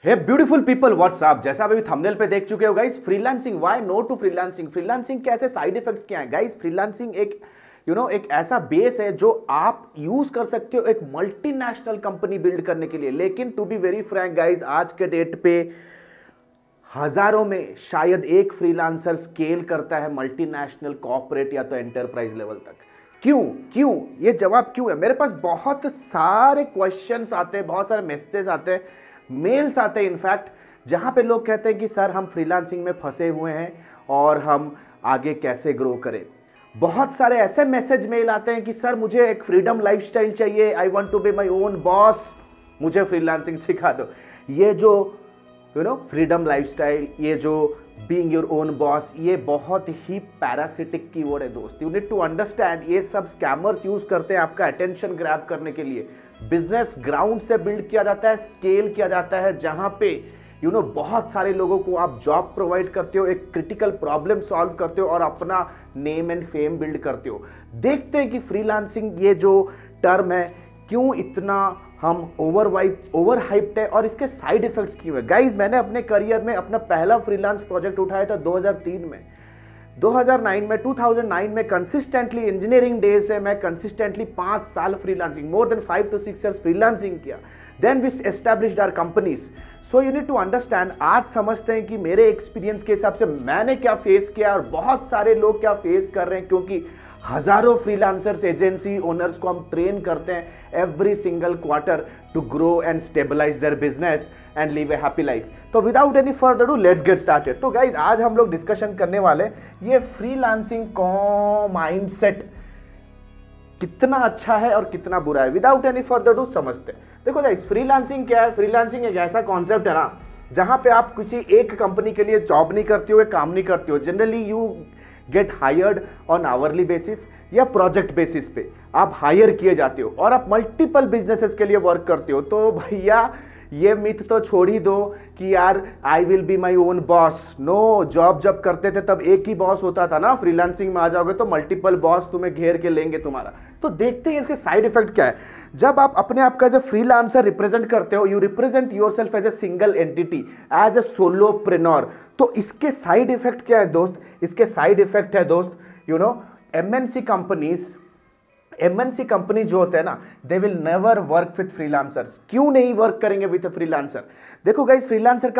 हे beautiful people WhatsApp, जैसा आप अभी थंबनेल पे देख चुके हो guys, freelancing, why no to freelancing. Freelancing के ऐसे साइड इफेक्ट्स क्या हैं गाइस? फ्रीलांसिंग एक एक ऐसा बेस है जो आप यूज कर सकते हो एक मल्टीनेशनल कंपनी बिल्ड करने के लिए। लेकिन to be very frank guys, आज के डेट पे हजारों में शायद एक फ्रीलांसर स्केल करता है मल्टीनेशनल कॉर्पोरेट या तो एंटरप्राइज लेवल तक। क्यों क्यों ये जवाब क्यों है? मेरे पास बहुत सारे क्वेश्चंस आते हैं, बहुत सारे मैसेजेस आते हैं, मेल्स आते हैं इनफैक्ट, जहां पे लोग कहते हैं कि सर हम फ्रीलांसिंग में फंसे हुए हैं और हम आगे कैसे ग्रो करें। बहुत सारे ऐसे मैसेज मेल आते हैं कि सर मुझे एक फ्रीडम लाइफस्टाइल चाहिए, I want to be my own boss, मुझे फ्रीलांसिंग सिखा दो। ये जो फ्रीडम लाइफस्टाइल, ये जो बीइंग योर ओन बॉस, ये बहुत ही पैरासिटिक कीवर्ड है दोस्त। यू नीड टू अंडरस्टैंड, ये सब स्कैमर्स यूज करते हैं आपका अटेंशन ग्रैब करने के लिए। बिजनेस ग्राउंड से बिल्ड किया जाता है, स्केल किया जाता है, जहां पे बहुत सारे लोगों को आप जॉब प्रोवाइड करते हो, एक क्रिटिकल प्रॉब्लम सॉल्व करते हो और अपना नेम एंड फेम बिल्ड करते हो। देखते हैं कि फ्रीलांसिंग ये जो टर्म है क्यों इतना हम ओवर हाइप्ड है और इसके साइड इफेक्ट्स क्यों है। गाइज, मैंने अपने करियर में अपना पहला फ्रीलांस प्रोजेक्ट उठाया था 2003 में। 2009 में कंसिस्टेंटली, इंजीनियरिंग डेज से मैं कंसिस्टेंटली 5 साल freelancing, more than 5 to 6 years freelancing किया। Then we established our companies. So you need to understand, आज समझते हैं कि मेरे एक्सपीरियंस के हिसाब से मैंने क्या फेस किया और बहुत सारे लोग क्या फेस कर रहे हैं, क्योंकि हजारों फ्रीलांसर्स, एजेंसी ओनर्स को हम ट्रेन करते हैं every single quarter to grow and stabilize their business and live a happy life. तो without any further do let's get started. तो गाइज, आज हम लोग डिस्कशन करने वाले ये फ्रीलांसिंग को माइंडसेट कितना अच्छा है और कितना बुरा है। विदाउट एनी फर्दर डू समझते हैं। देखो गाइज, फ्रीलांसिंग क्या है? फ्रीलांसिंग एक ऐसा कॉन्सेप्ट है ना, जहां पे आप किसी एक कंपनी के लिए जॉब नहीं करते हो, काम नहीं करते हो। Generally you get hired on hourly basis या प्रोजेक्ट बेसिस पे आप हायर किए जाते हो और आप मल्टीपल बिजनेसेस के लिए वर्क करते हो। तो भैया ये मिथ तो छोड़ ही दो कि यार I will be my own boss. No, job जब करते थे तब एक ही बॉस होता था ना, फ्रीलांसिंग में आ जाओगे तो मल्टीपल बॉस तुम्हें घेर के लेंगे तुम्हारा। तो देखते हैं इसके साइड इफेक्ट क्या है। जब आप अपने आप का जब फ्रीलांसर रिप्रेजेंट करते हो, you represent yourself as a single entity, as a solopreneur. तो इसके साइड इफेक्ट क्या है दोस्त? इसके साइड इफेक्ट है दोस्त, एमएनसी कंपनी जो होते हैं ना, they will never work with freelancers. क्यों नहीं वर्क करेंगे विथ फ्रीलांसर? देखो गाइस, फ्रीलांसिंग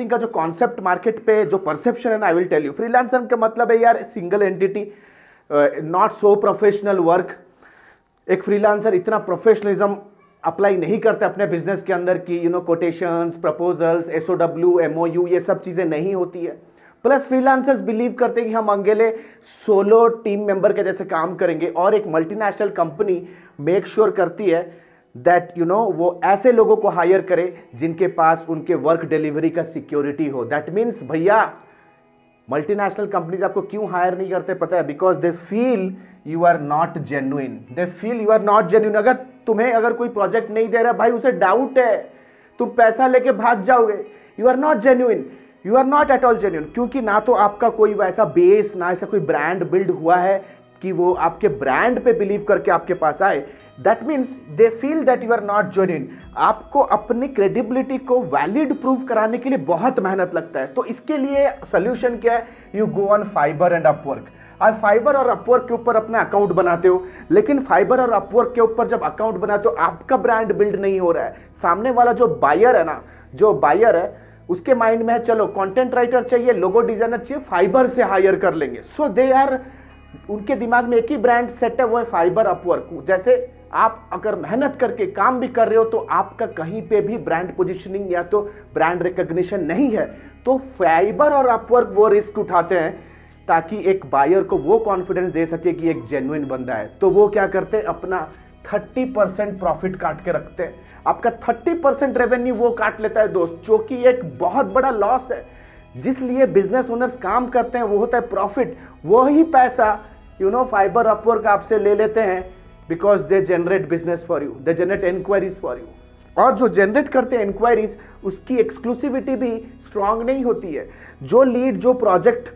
का जो कॉन्सेप्ट मार्केट पे जो परसेप्शन है ना, I will tell you. Freelancer का मतलब है यार single entity, not so professional work. एक फ्रीलांसर इतना प्रोफेशनलिज्म अप्लाई नहीं करता अपने बिजनेस के अंदर की कोटेशंस, प्रपोजल्स, SOW, MOU, ये सब चीजें नहीं होती है। प्लस फ्रीलांसर्स बिलीव करते हैं कि हम अकेले सोलो टीम मेंबर के जैसे काम करेंगे, और एक मल्टीनेशनल कंपनी मेक श्योर करती है दैट वो ऐसे लोगों को हायर करे जिनके पास उनके वर्क डिलीवरी का सिक्योरिटी हो। दैट मीन्स भैया, मल्टीनेशनल कंपनीज आपको क्यों हायर नहीं करते पता है? Because they feel you are not genuine. They feel you are not genuine. अगर तुम्हें कोई प्रोजेक्ट नहीं दे रहा भाई, उसे डाउट है, तुम पैसा लेके भाग जाओगे। You are not genuine, you are not at all genuine, क्योंकि ना तो आपका कोई वैसा बेस, ना ऐसा कोई ब्रांड बिल्ड हुआ है कि वो आपके ब्रांड पे बिलीव करके आपके पास आए। That means they feel that you are not genuine. आपको अपनी क्रेडिबिलिटी को वैलिड प्रूव कराने के लिए बहुत मेहनत लगता है। तो इसके लिए सोल्यूशन क्या है? You go on fibre and Upwork. आप फाइबर और अपवर्क के ऊपर अपना अकाउंट बनाते हो, लेकिन फाइबर और अपवर्क के ऊपर जब अकाउंट बनाते हो, आपका ब्रांड बिल्ड नहीं हो रहा है। सामने वाला जो बायर है ना, जो बायर है उसके माइंड में है चलो कंटेंट राइटर चाहिए, लोगो डिजाइनर चाहिए, फाइबर से हायर कर लेंगे। सो दे आर, उनके दिमाग में एक ही ब्रांड सेट है, वो है फाइबर अपवर्क। जैसे आप अगर मेहनत करके काम भी कर रहे हो तो आपका कहीं पे भी ब्रांड पोजीशनिंग या तो ब्रांड रिकॉग्निशन नहीं है। तो फाइबर और अपवर्क वो रिस्क उठाते हैं ताकि एक बायर को वो कॉन्फिडेंस दे सके कि एक जेन्युइन बंदा है। तो वो क्या करते हैं? अपना 30% प्रॉफिट काट के रखते हैं। आपका 30% रेवेन्यू वो काट लेता है दोस्त, जो कि एक बहुत बड़ा लॉस है। जिस लिए बिजनेस ओनर्स काम करते हैं वो होता है प्रॉफिट। वही पैसा फाइबर अपवर्क आपसे ले लेते हैं, because they generate business for you, they generate inquiries for you. और जो जनरेट करते हैं इंक्वायरीज, उसकी एक्सक्लूसिविटी भी स्ट्रांग नहीं होती है। जो लीड, जो प्रोजेक्ट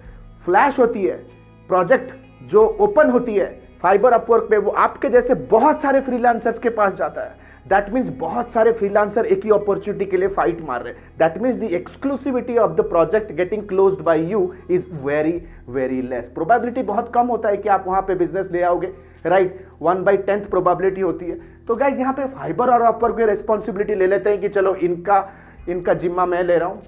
फ्लैश होती है, प्रोजेक्ट जो ओपन होती है फाइबर अपवर्क पे, वो आपके जैसे बहुत सारे फ्रीलांसर्स के पास जाता है। दैट मीन्स बहुत सारे फ्रीलांसर एक ही अपॉर्चुनिटी के लिए फाइट मार रहे हैं. That means the exclusivity of the project getting closed by you is very very less. Probability बहुत कम होता है कि आप वहां पे बिजनेस ले आओगे, राइट. 1/10 प्रोबेबिलिटी होती है. तो गाइज यहाँ पे फाइबर और अपवर्क की रिस्पॉन्सिबिलिटी ले लेते हैं कि चलो इनका जिम्मा मैं ले रहा हूं.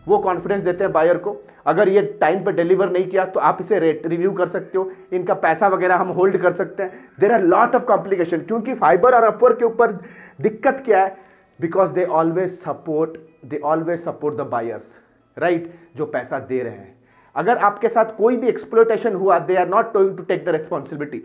वो कॉन्फिडेंस देते हैं बायर को, अगर ये टाइम पे डिलीवर नहीं किया तो आप इसे रेट रिव्यू कर सकते हो, इनका पैसा वगैरह हम होल्ड कर सकते हैं. There are lot of complication. क्योंकि फाइबर और अपवर्क के ऊपर दिक्कत क्या है? Because they always support the buyers, right, जो पैसा दे रहे हैं. अगर आपके साथ कोई भी एक्सप्लॉयटेशन हुआ, they are not going to take the responsibility.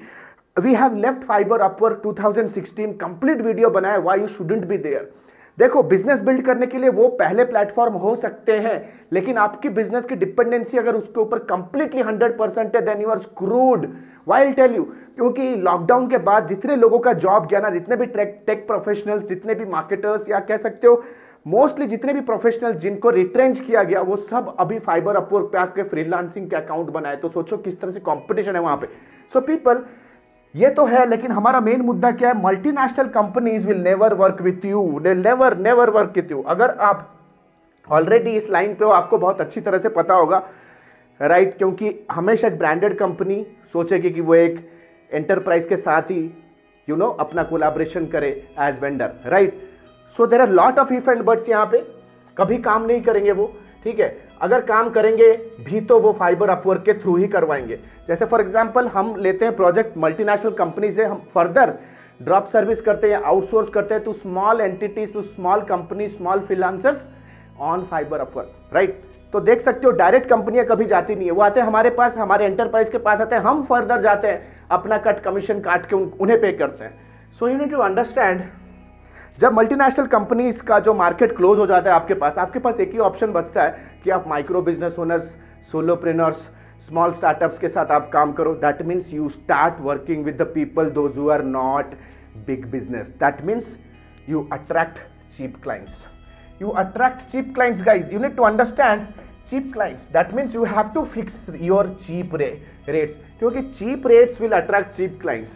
We have left Fiverr Upwork 2016, complete video बनाया why you shouldn't be there. देखो, बिजनेस बिल्ड करने के लिए वो पहले प्लेटफॉर्म हो सकते हैं, लेकिन आपकी बिजनेस की डिपेंडेंसी अगर उसके ऊपर कंप्लीटली 100% है, then you are screwed. Why will tell you, क्योंकि लॉकडाउन के बाद जितने लोगों का जॉब गया ना, जितने भी टेक प्रोफेशनल्स, जितने भी मार्केटर्स, या कह सकते हो मोस्टली जितने भी प्रोफेशनल्स जिनको रिट्रेंच किया गया, वो सब अभी फाइबर अपवर्क पे आपके फ्रीलांसिंग के अकाउंट बनाए. तो सोचो किस तरह से कॉम्पिटिशन है वहां पे. सो पीपल, ये तो है, लेकिन हमारा मेन मुद्दा क्या है? Multinational companies will never work with you, they never work with you. अगर आप ऑलरेडी इस लाइन पे हो, आपको बहुत अच्छी तरह से पता होगा, राइट. क्योंकि हमेशा एक ब्रांडेड कंपनी सोचेगी कि वो एक एंटरप्राइज के साथ ही अपना कोलैबोरेशन करे as vendor, right. So there are lot of if and buts. यहाँ पे कभी काम नहीं करेंगे वो, ठीक है. अगर काम करेंगे भी तो वो फाइबर अपवर्क के थ्रू ही करवाएंगे. जैसे फॉर एग्जांपल हम लेते हैं प्रोजेक्ट मल्टीनेशनल कंपनी से, हम फर्दर ड्रॉप सर्विस करते हैं, आउटसोर्स करते हैं to small entities, to small company, small freelancers on Fiverr Upwork, right. तो देख सकते हो डायरेक्ट कंपनियां कभी जाती नहीं है, वो आते हैं हमारे पास, हमारे एंटरप्राइज के पास आते हैं, हम फर्दर जाते हैं, अपना कमीशन काट के उन्हें पे करते हैं. So you need to understand, जब मल्टीनेशनल कंपनीज का जो मार्केट क्लोज हो जाता है आपके पास एक ही ऑप्शन बचता है कि आप micro business owners, solopreneurs, small startups के साथ आप काम करो. That means you start working with the people those who are not big business. That means you attract cheap clients. You attract cheap clients, guys. You need to understand cheap clients. That means you have to fix your cheap rates. क्योंकि cheap rates will attract cheap clients.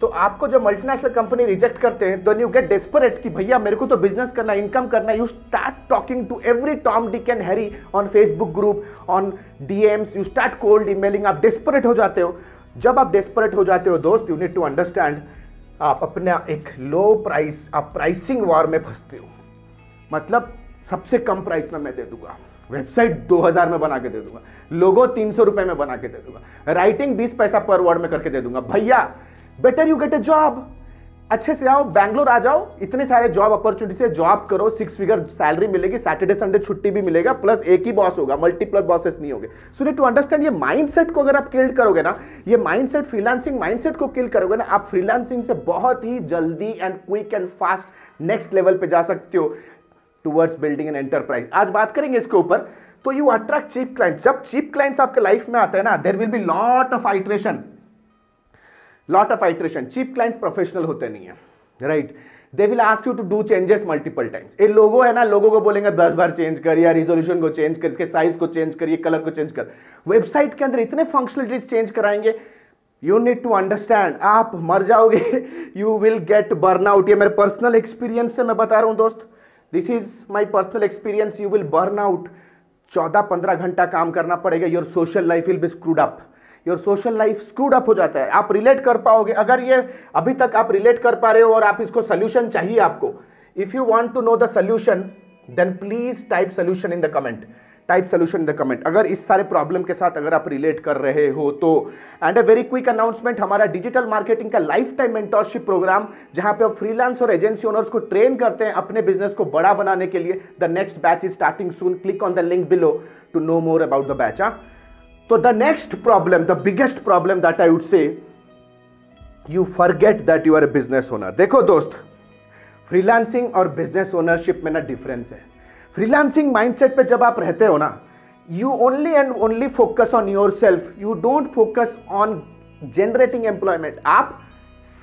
तो आपको जो multinational company reject करते हैं, then you get desperate कि भैया मेरे को तो बिजनेस करना, इनकम करना. You start talking to every Tom, Dick and Harry on Facebook group, on DMs. You start cold emailing. आप desperate हो जाते हो. जब आप desperate हो जाते हो दोस्त, you need to understand, आप अपना एक लो प्राइस, आप प्राइसिंग वॉर में फंसते हो. मतलब सबसे कम प्राइस में मैं दे दूंगा, वेबसाइट 2000 में बना के दे दूंगा, लोगो 300 रुपए में बना के दे दूंगा, राइटिंग 20 पैसा पर वर्ड में करके दे दूंगा. भैया better you gate A job, अच्छे से आओ, बैंगलोर आ जाओ, इतने सारे जॉब अपॉर्चुनिटी से जॉब करो, 6 फिगर सैलरी मिलेगी, सैटरडे संडे छुट्टी भी मिलेगा, प्लस एक ही बॉस होगा, मल्टीपल बॉसेस नहीं होंगे. सो नीड टू अंडरस्टैंड, ये माइंडसेट को अगर आप किल करोगे ना, ये माइंडसेट, फ्रीलांसिंग माइंडसेट को किल करोगे ना, आप फ्रीलांसिंग से बहुत ही जल्दी and quick and fast next level पे जा सकते हो टुवर्ड्स बिल्डिंग एन एंटरप्राइज. आज बात करेंगे इसके ऊपर. तो यू अट्रैक्ट चीप क्लाइंट्स. जब चीप क्लाइंट्स आपके लाइफ में आते हैं ना, there will be lot of iteration. Cheap clients professional होते नहीं है, right. They will ask you to do changes multiple times. ये लोगो है ना, लोगो को बोलेंगे 10 बार चेंज कर, या रिजोल्यूशन को चेंज कर, इसके साइज को चेंज कर, ये कलर को चेंज कर. वेबसाइट के अंदर इतने फंक्शनलिटीज चेंज कराएंगे, यू नीड टू अंडरस्टैंड, आप मर जाओगे. You will get burn out. ये मेरे पर्सनल एक्सपीरियंस से मैं बता रहा हूं दोस्त, this is my personal experience. You will burn out. 14-15 घंटा काम करना पड़ेगा. Your social life will be screwed up. Your social life screwed up हो जाता है. आप रिलेट कर पाओगे, अगर ये अभी तक आप रिलेट कर पा रहे हो और आप इसको सोल्यूशन चाहिए आपको, if you want to know the solution, then please type solution in the comment. Type solution in the comment अगर इस सारे प्रॉब्लम के साथ अगर आप रिलेट कर रहे हो तो. And a very quick announcement, हमारा डिजिटल मार्केटिंग का लाइफ टाइम मेंटरशिप प्रोग्राम, जहां पे आप फ्रीलांस और एजेंसी ओनर्स को ट्रेन करते हैं अपने बिजनेस को बड़ा बनाने के लिए. The next batch is starting soon. Click on the link below to know more about the batch. तो the next problem, the biggest problem that I would say, you forget that you are a business owner. देखो दोस्त, freelancing और business ownership में ना difference है. Freelancing mindset पे जब आप रहते हो ना, you only and only focus on your self. You don't focus on generating employment. आप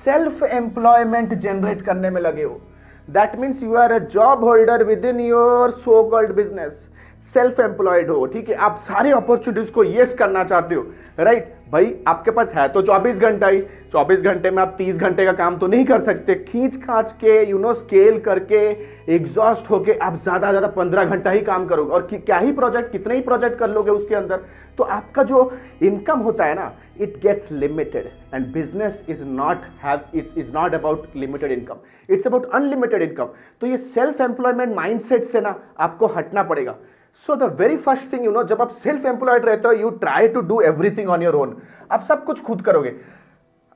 सेल्फ एम्प्लॉयमेंट जनरेट करने में लगे हो. That means you are a job holder within your so called business. Self employed हो, ठीक है, आप सारे अपॉर्चुनिटीज को यस करना चाहते हो, राइट भाई, आपके पास है तो 24 घंटा ही, 24 घंटे में आप 30 घंटे का काम तो नहीं कर सकते, खींच खांच के स्केल करके एग्जॉस्ट होके आप ज्यादा 15 घंटा ही काम करोगे, और क्या ही प्रोजेक्ट, कितने ही प्रोजेक्ट कर लोगे उसके अंदर, तो आपका जो इनकम होता है ना, it gets limited, and business is not about limited income, it's about unlimited income. तो ये सेल्फ एम्प्लॉयमेंट माइंडसेट से ना आपको हटना पड़ेगा। So the very first thing, जब आप सेल्फ एम्प्लॉयड रहते हो, you try to do everything on your own, आप सब कुछ खुद करोगे,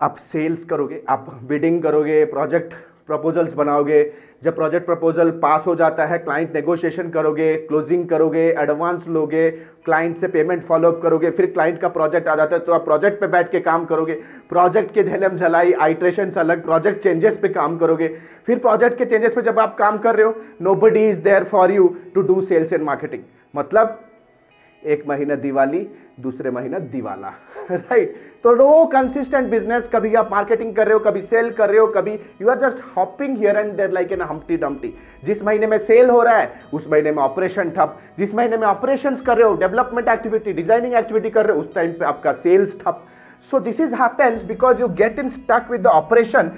आप सेल्स करोगे, आप बिडिंग करोगे, प्रोजेक्ट प्रपोजल्स बनाओगे, जब प्रोजेक्ट प्रपोजल पास हो जाता है क्लाइंट नेगोशिएशन करोगे, क्लोजिंग करोगे, एडवांस लोगे, क्लाइंट से पेमेंट फॉलोअप करोगे, फिर क्लाइंट का प्रोजेक्ट आ जाता है तो आप प्रोजेक्ट पे बैठ के काम करोगे, प्रोजेक्ट के झलम झलाई आइट्रेशंस अलग, प्रोजेक्ट चेंजेस पे काम करोगे, फिर प्रोजेक्ट के चेंजेस पे जब आप काम कर रहे हो, nobody is there for you to do sales and marketing. मतलब एक महीना दिवाली, दूसरे महीना दिवाला, राइट। तो नो कंसिस्टेंट बिजनेस, कभी आप मार्केटिंग कर रहे हो, कभी सेल कर रहे हो, कभी you are just hopping here and there like an Humpty Dumpty. जिस महीने में सेल हो रहा है उस महीने में ऑपरेशन ठप, जिस महीने में ऑपरेशंस कर रहे हो, डेवलपमेंट एक्टिविटी, डिजाइनिंग एक्टिविटी कर रहे हो, उस टाइम पे आपका सेल्स ठप। So this is happens because you get in stuck with the operation.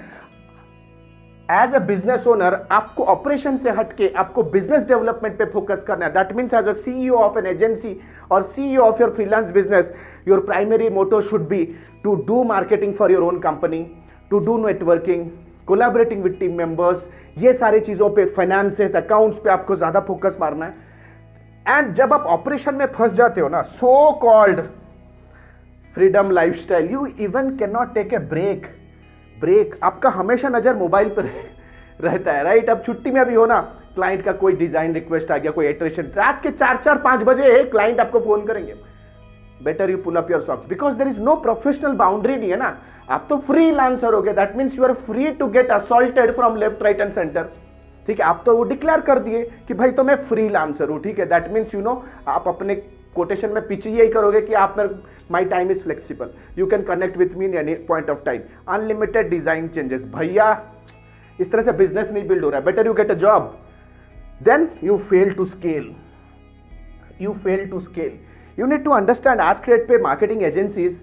As a business owner आपको ऑपरेशन से हटके आपको बिजनेस डेवलपमेंट पे फोकस करना है। That means as a CEO of an agency और CEO of your freelance business, your primary motto should be to do marketing for your own company, to do networking, collaborating with team members, ये सारी चीजों पे, finances, accounts पे आपको ज्यादा focus मारना है। एंड जब आप ऑपरेशन में फंस जाते हो ना, so called freedom lifestyle, you even can not take a break. आपका हमेशा नजर मोबाइल पर रहता है, राइट। अब छुट्टी में भी हो ना, क्लाइंट का कोई डिजाइन रिक्वेस्ट आ गया, कोई इटरेशन, रात के 4-5 बजे क्लाइंट आपको फोन करेंगे, better you pull up your socks, because there is no professional boundary नहीं है ना, आप तो फ्रीलांसर हो गए। That means you are free to get assaulted from left, right and centre, ठीक है। आप तो वो डिक्लेयर कर दिए कि भाई तो मैं फ्रीलांसर हूं, ठीक है। दैट मीन्स आप अपने कोटेशन में पीछे यही करोगे कि आप my time is flexible, you can connect with me in any point of time, unlimited design changes. भैया इस तरह से बिजनेस नहीं बिल्ड हो रहा है। Better you get a job, then you fail to scale, you need to understand. आज के डेट पे मार्केटिंग एजेंसीज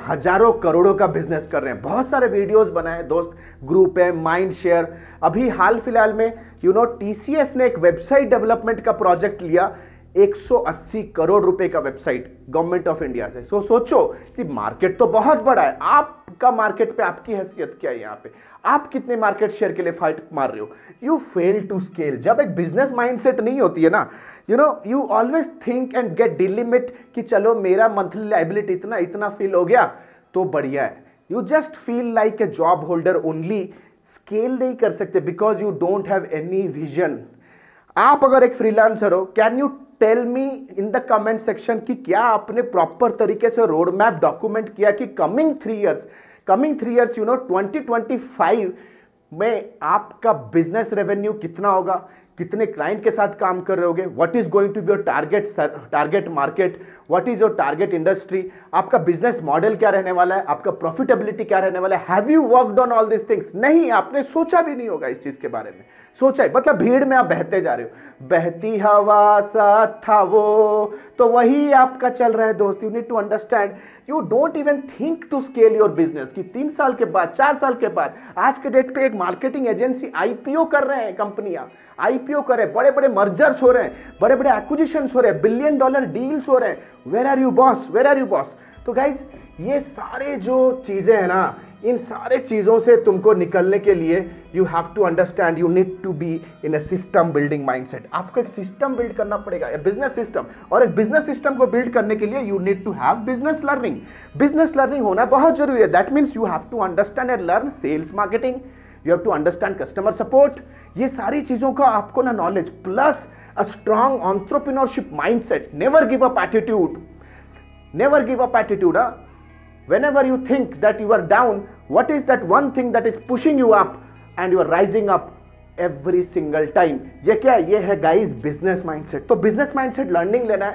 हजारों करोड़ों का बिजनेस कर रहे हैं। बहुत सारे वीडियोस बनाए, दोस्त ग्रुप है, माइंड शेयर। अभी हाल फिलहाल में टीसीएस ने एक वेबसाइट डेवलपमेंट का प्रोजेक्ट लिया, 180 करोड़ रुपए का वेबसाइट गवर्नमेंट ऑफ इंडिया से। सोचो कि मार्केट तो बहुत बड़ा है, आपका मार्केट पे आपकी हैसियत क्या है, यहाँ पे आप कितने मार्केट शेयर के लिए फाइट मार रहे हो। You fail to scale. जब एक बिजनेस माइंडसेट नहीं होती है ना, you always think and get delimit कि चलो मेरा मंथली लाइबिलिटी इतना फील हो गया तो बढ़िया है। You just feel like a job holder only, scale नहीं कर सकते because you don't have any vision. आप अगर एक फ्रीलांसर हो, can you tell me in the comment section कि क्या आपने प्रॉपर तरीके से रोड मैप डॉक्यूमेंट किया कि कमिंग 3 इयर्स 2025 में आपका बिजनेस रेवेन्यू कितना होगा, कितने क्लाइंट के साथ काम कर रहे होगे, what is going to be your target market, what is your target industry, आपका बिजनेस मॉडल क्या रहने वाला है, आपका प्रॉफिटेबिलिटी क्या रहने वाला है। Have you worked on all this things? नहीं, आपने सोचा भी नहीं होगा इस चीज के बारे में। सोचा है मतलब भीड़ में आप बहते जा रहे हो, बहती हवा सा था वो, तो वही आपका चल रहा है दोस्त। You need to understand, you don't even think to scale your business कि 3 साल के बाद, 4 साल के बाद। आज के डेट पे एक मार्केटिंग एजेंसी आईपीओ कर रहे हैं, कंपनियां आईपीओ कर रहे हैं, बड़े बड़े मर्जर्स हो रहे हैं, बड़े बड़े एक्विजिशंस हो रहे हैं, $1 बिलियन डील्स हो रहे हैं। Where are you boss, where are you boss? तो गाइज ये सारे जो चीजें हैं ना, इन सारे चीजों से तुमको निकलने के लिए you have to understand, you need to be in a system building mindset. आपको एक सिस्टम बिल्ड करना पड़ेगा, बिजनेस सिस्टम। और एक बिजनेस सिस्टम को बिल्ड करने के लिए you need to have business learning. Business learning होना बहुत जरूरी है। That means you have to understand and learn sales marketing, you have to understand customer support. ये सारी चीजों का आपको ना knowledge, plus a strong entrepreneurship mindset. Never give up attitude, never give up attitude. Whenever you think that you are down, what is that one thing that is pushing you up and you are rising up every single time? ये क्या है? ये है guys business mindset। तो business mindset learning लेना है।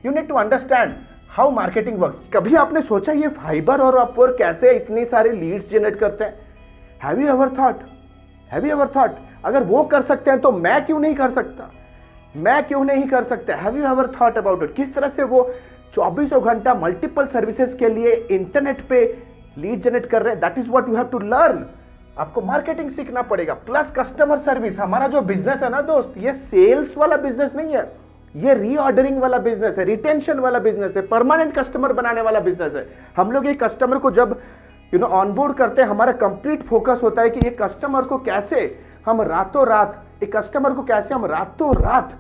You need to understand how marketing works। कभी आपने सोचा ये फाइबर और अपवर्क कैसे इतनी सारे लीड्स जनरेट करते हैं? Have you ever thought? अगर वो कर सकते हैं तो मैं क्यों नहीं कर सकता? मैं क्यों नहीं कर सकता? Have you ever thought about it? किस तरह से वो 24 घंटा मल्टीपल सर्विसेज के लिए इंटरनेट पे लीड जनरेट कर रहे हैं। That is what you have to learn. आपको मार्केटिंग सीखना पड़ेगा, प्लस कस्टमर सर्विस। हमारा जो बिजनेस है ना दोस्त, ये सेल्स वाला बिजनेस नहीं है, ये रीऑर्डरिंग वाला बिजनेस है, रिटेंशन वाला बिजनेस है, परमानेंट कस्टमर बनाने वाला बिजनेस है। हम लोग ये कस्टमर को जब ऑनबोर्ड करते हैं, हमारा कंप्लीट फोकस होता है कि ये कस्टमर को कैसे हम रातों रात, एक कस्टमर को कैसे हम रातों रात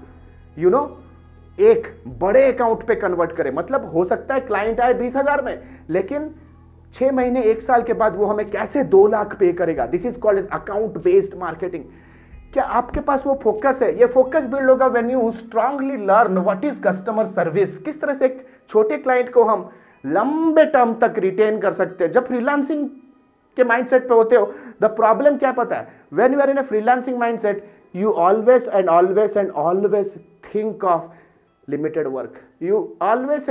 एक बड़े अकाउंट पे कन्वर्ट करें। मतलब हो सकता है क्लाइंट आए 20,000 में, लेकिन 6 महीने 1 साल के बाद वो हमें कैसे 2 लाख पे करेगा। This is called as account based marketing. क्या आपके पास वो फोकस है? ये फोकस बिल्ड होगा when you strongly learn what is customer service. किस तरह से एक छोटे क्लाइंट को हम लंबे टर्म तक रिटेन कर सकते हैं। जब फ्रीलांसिंग के माइंडसेट पे होते हो, द प्रॉब्लम क्या पता है? When you are in a freelancing mindset, you always and always think of limited work. You always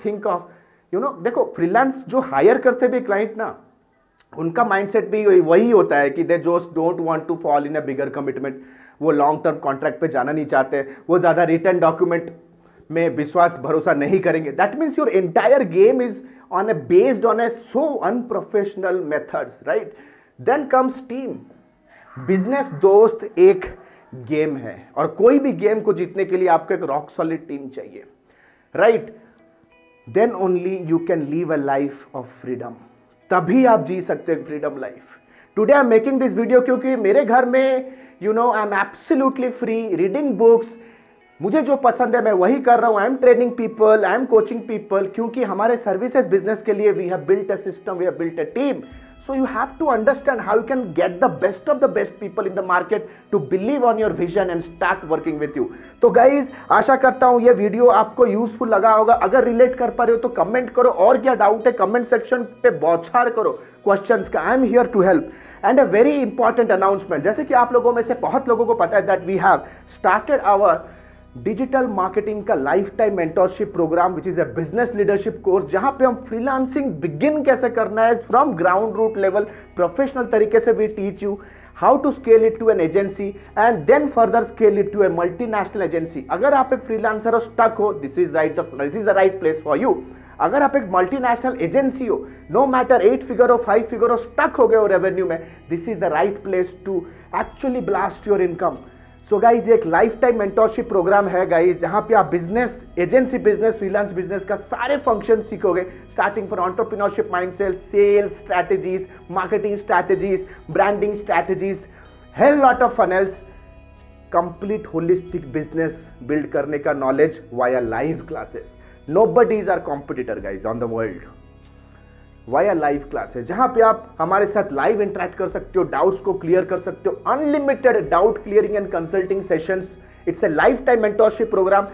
think of देखो फ्रीलांस जो हायर करते भी क्लाइंट ना, उनका माइंडसेट भी वही होता है कि they just don't want to fall in a bigger commitment. वो लॉन्ग टर्म कॉन्ट्रैक्ट पे जाना नहीं चाहते, वो ज्यादा रिटर्न डॉक्यूमेंट में विश्वास भरोसा नहीं करेंगे। That means your entire game is on a based on a so unprofessional methods, right? Then comes team. Business दोस्त एक गेम है, और कोई भी गेम को जीतने के लिए आपको एक रॉक सॉलिड टीम चाहिए, right? Then only you can live a life of freedom. तभी आप जी सकते हो freedom life. Today I am making this video क्योंकि मेरे घर में I am absolutely free reading books. मुझे जो पसंद है मैं वही कर रहा हूं। I am training people, I am coaching people, क्योंकि हमारे सर्विसेज बिजनेस के लिए we have built a system, we have built a team. So you have to understand how you can get the best of the best people in the market to believe on your vision and start working with you. तो guys, आशा करता हूं ये video आपको useful लगा होगा. अगर relate कर पा रहे हो तो कमेंट करो, और क्या डाउट है कमेंट सेक्शन पे बौछार करो क्वेश्चंस का. I am here to help. And a very important announcement, जैसे कि आप लोगों में से बहुत लोगों को पता है that we have started our digital marketing का life time mentorship program which is a business leadership course, जहां पे हम फ्रीलांसिंग बिगिन कैसे करना है from ground root level professional तरीके से. We teach you how to scale it to an agency and then further scale it to a multinational agency. अगर आप एक फ्रीलांसर हो, स्टक हो, this is the right place for you. अगर आप एक मल्टीनेशनल एजेंसी हो, नो मैटर 8 फिगर हो 5 फिगर हो, स्टक हो गए हो रेवेन्यू में, this is the right place to actually blast your income. So guys ये एक लाइफ टाइम मेंटरशिप प्रोग्राम है गाइज, जहां पे आप business, agency business, freelance business का सारे फंक्शन सीखोगे, starting from entrepreneurship mindset, sales strategies, marketing strategies, branding strategies, hell lot of funnels, complete holistic business build करने का knowledge via live classes. Nobody's our competitor guys on the world. Via live classes, जहां पे आप हमारे साथ live interact कर सकते हो, डाउट्स को क्लियर कर सकते हो, unlimited doubt clearing and consulting sessions. It's a life time mentorship program.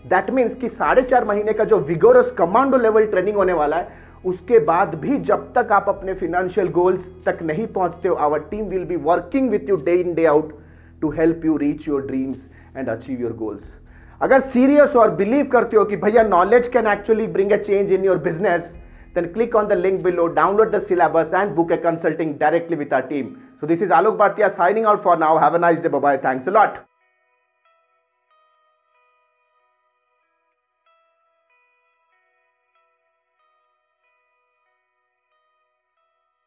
That means कि 4.5 महीने का जो विगोरस कमांडो लेवल ट्रेनिंग होने वाला है, उसके बाद भी जब तक आप अपने फाइनेंशियल गोल्स तक नहीं पहुंचते हो, our team will be working with you day in day out to help you reach your dreams and achieve your goals. अगर सीरियस हो और बिलीव करते हो कि भैया knowledge can actually bring a change in your business, then click on the link below, download the syllabus and book a consulting directly with our team. So this is Alok Bhatia signing out for now. Have a nice day. Bye bye. Thanks a lot.